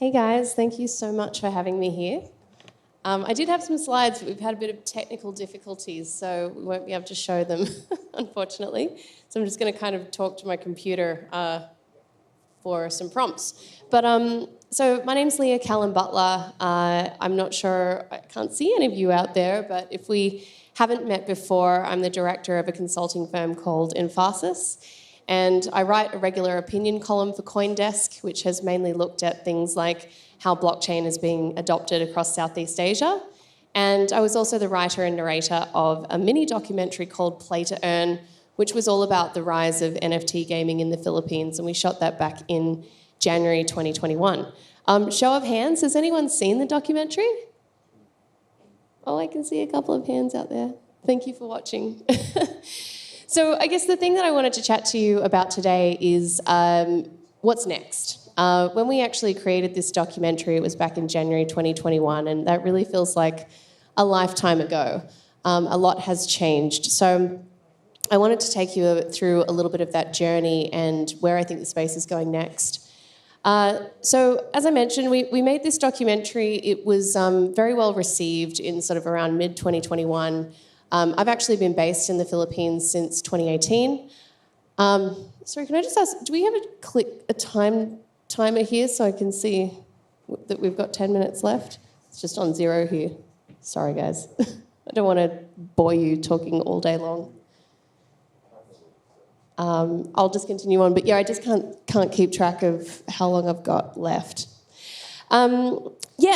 Hey guys, thank you so much for having me here. I did have some slides, but we've had a bit of technical difficulties, so we won't be able to show them, unfortunately. So I'm just going to kind of talk to my computer for some prompts. But so my name's Leah Callon-Butler. I'm not sure, I can't see any of you out there, but if we haven't met before, I'm the director of a consulting firm called Emphasis. And I write a regular opinion column for CoinDesk, which has mainly looked at things like how blockchain is being adopted across Southeast Asia. And I was also the writer and narrator of a mini documentary called Play to Earn, which was all about the rise of NFT gaming in the Philippines. And we shot that back in January 2021. Show of hands, has anyone seen the documentary? Oh, I can see a couple of hands out there. Thank you for watching. So I guess the thing that I wanted to chat to you about today is what's next. When we actually created this documentary, it was back in January 2021, and that really feels like a lifetime ago. A lot has changed. So I wanted to take you through a little bit of that journey and where I think the space is going next. So as I mentioned, we made this documentary. It was very well received in sort of around mid-2021. I've actually been based in the Philippines since 2018. Sorry, can I just ask, do we have a timer here so I can see that we've got 10 minutes left? It's just on 0 here. Sorry, guys. I don't want to bore you talking all day long. I'll just continue on. But yeah, I just can't keep track of how long I've got left.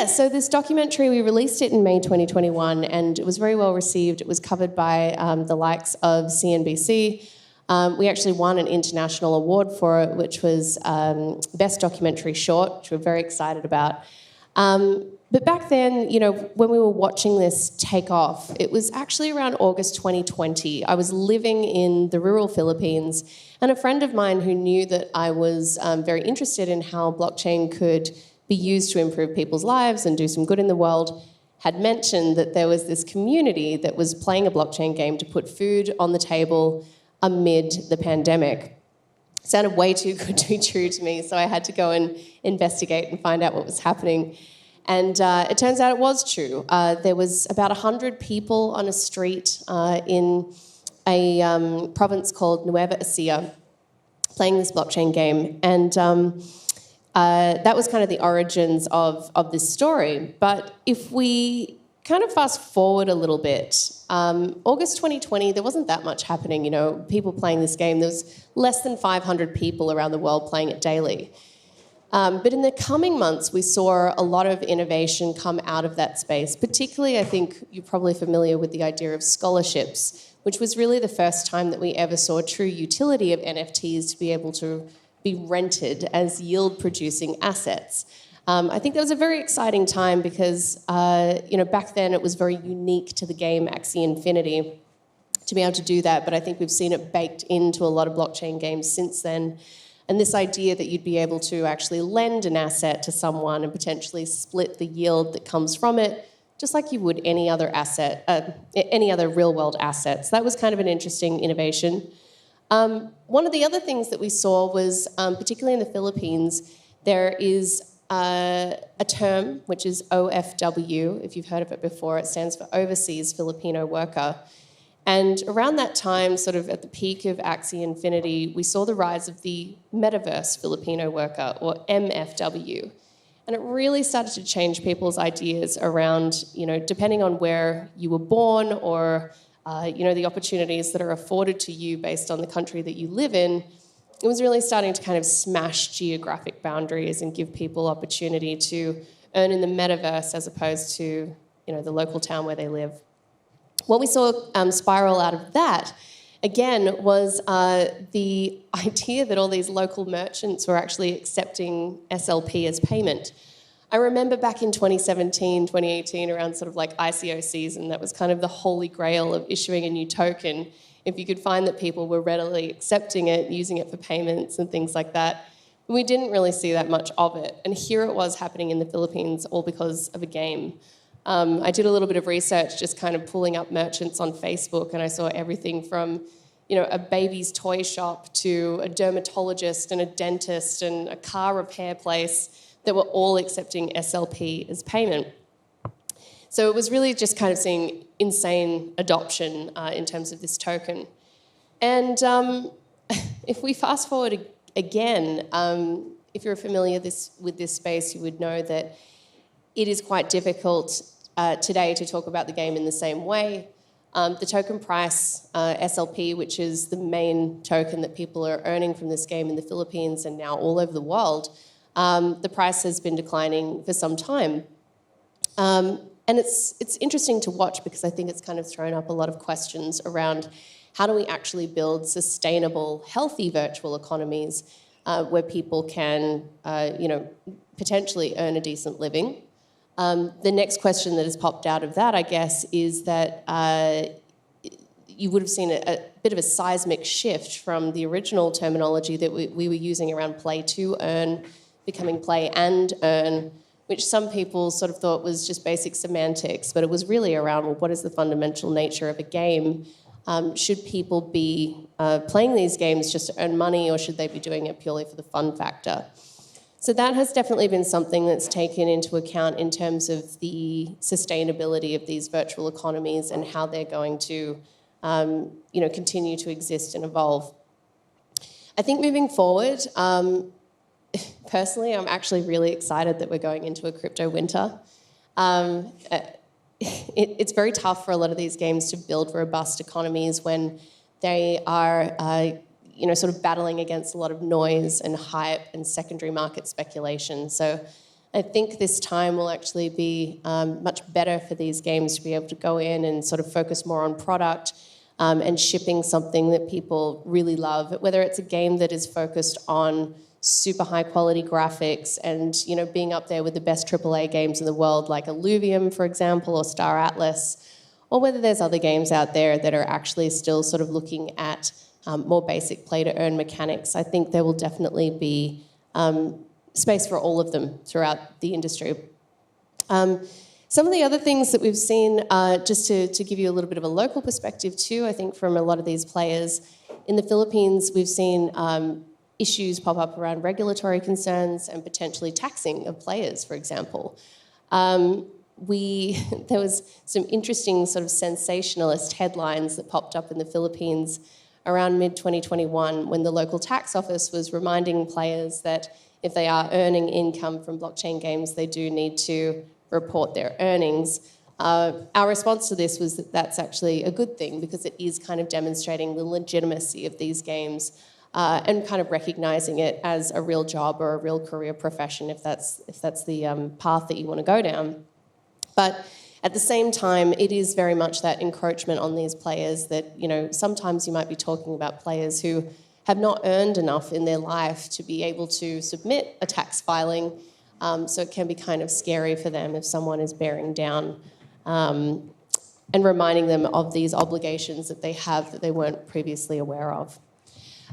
So this documentary, we released it in May 2021, and it was very well received. It was covered by the likes of CNBC. We actually won an international award for it, which was Best Documentary Short, which we're very excited about. But back then, when we were watching this take off, it was actually around August 2020. I was living in the rural Philippines, and a friend of mine who knew that I was very interested in how blockchain could be used to improve people's lives and do some good in the world, had mentioned that there was this community that was playing a blockchain game to put food on the table amid the pandemic. It sounded way too good to be true to me, so I had to go and investigate and find out what was happening. And it turns out it was true. There was about 100 people on a street in a province called Nueva Ecija playing this blockchain game. And that was kind of the origins of this story. But if we kind of fast forward a little bit, August 2020, there wasn't that much happening, people playing this game. There was less than 500 people around the world playing it daily. But in the coming months, we saw a lot of innovation come out of that space. Particularly, I think you're probably familiar with the idea of scholarships, which was really the first time that we ever saw true utility of NFTs to be able to be rented as yield-producing assets. I think that was a very exciting time because, back then it was very unique to the game Axie Infinity to be able to do that, but I think we've seen it baked into a lot of blockchain games since then. And this idea that you'd be able to actually lend an asset to someone and potentially split the yield that comes from it, just like you would any other asset, any other real-world assets. That was kind of an interesting innovation. One of the other things that we saw was, particularly in the Philippines, there is a term which is OFW, if you've heard of it before. It stands for Overseas Filipino Worker. And around that time, sort of at the peak of Axie Infinity, we saw the rise of the Metaverse Filipino Worker, or MFW. And it really started to change people's ideas around, depending on where you were born or, the opportunities that are afforded to you based on the country that you live in. It was really starting to kind of smash geographic boundaries and give people opportunity to earn in the metaverse as opposed to, the local town where they live. What we saw spiral out of that, again, was the idea that all these local merchants were actually accepting SLP as payment. I remember back in 2017, 2018, around sort of like ICO season, that was kind of the holy grail of issuing a new token. If you could find that people were readily accepting it, using it for payments and things like that. We didn't really see that much of it. And here it was happening in the Philippines, all because of a game. I did a little bit of research just kind of pulling up merchants on Facebook, and I saw everything from, a baby's toy shop to a dermatologist and a dentist and a car repair place that were all accepting SLP as payment. So it was really just kind of seeing insane adoption in terms of this token. And if we fast forward again, if you're familiar with this space, you would know that it is quite difficult today to talk about the game in the same way. The token price, SLP, which is the main token that people are earning from this game in the Philippines and now all over the world, the price has been declining for some time. And it's interesting to watch because I think it's kind of thrown up a lot of questions around how do we actually build sustainable, healthy virtual economies where people can, potentially earn a decent living. The next question that has popped out of that, I guess, is that you would have seen a bit of a seismic shift from the original terminology that we were using around play to earn, becoming play and earn, which some people sort of thought was just basic semantics, but it was really around, well, what is the fundamental nature of a game? Should people be playing these games just to earn money, or should they be doing it purely for the fun factor? So that has definitely been something that's taken into account in terms of the sustainability of these virtual economies and how they're going to continue to exist and evolve. I think moving forward, personally, I'm actually really excited that we're going into a crypto winter. It's very tough for a lot of these games to build robust economies when they are, sort of battling against a lot of noise and hype and secondary market speculation. So I think this time will actually be much better for these games to be able to go in and sort of focus more on product and shipping something that people really love, whether it's a game that is focused on super high quality graphics and being up there with the best AAA games in the world like Illuvium, for example, or Star Atlas, or whether there's other games out there that are actually still sort of looking at more basic play to earn mechanics. I think there will definitely be space for all of them throughout the industry. Some of the other things that we've seen, just to give you a little bit of a local perspective too, I think from a lot of these players, in the Philippines we've seen issues pop up around regulatory concerns and potentially taxing of players, for example. There was some interesting sort of sensationalist headlines that popped up in the Philippines around mid-2021 when the local tax office was reminding players that if they are earning income from blockchain games, they do need to report their earnings. Our response to this was that that's actually a good thing because it is kind of demonstrating the legitimacy of these games and kind of recognising it as a real job or a real career profession if that's the path that you want to go down. But at the same time, it is very much that encroachment on these players that, sometimes you might be talking about players who have not earned enough in their life to be able to submit a tax filing, so it can be kind of scary for them if someone is bearing down and reminding them of these obligations that they have that they weren't previously aware of.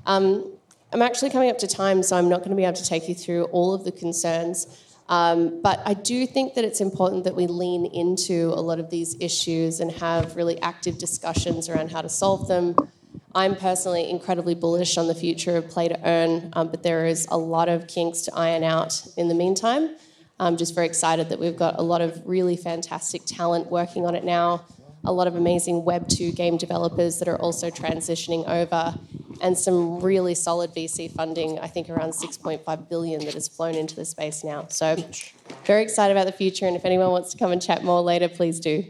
I'm actually coming up to time, so I'm not going to be able to take you through all of the concerns, but I do think that it's important that we lean into a lot of these issues and have really active discussions around how to solve them. I'm personally incredibly bullish on the future of play to earn, but there is a lot of kinks to iron out in the meantime. I'm just very excited that we've got a lot of really fantastic talent working on it now, a lot of amazing Web 2 game developers that are also transitioning over, and some really solid VC funding, I think around $6.5 billion that has flown into the space now. So very excited about the future, and if anyone wants to come and chat more later, please do.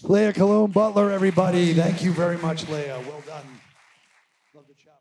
Leah Callon-Butler, everybody. Thank you very much, Leah. Well done. Love the chat.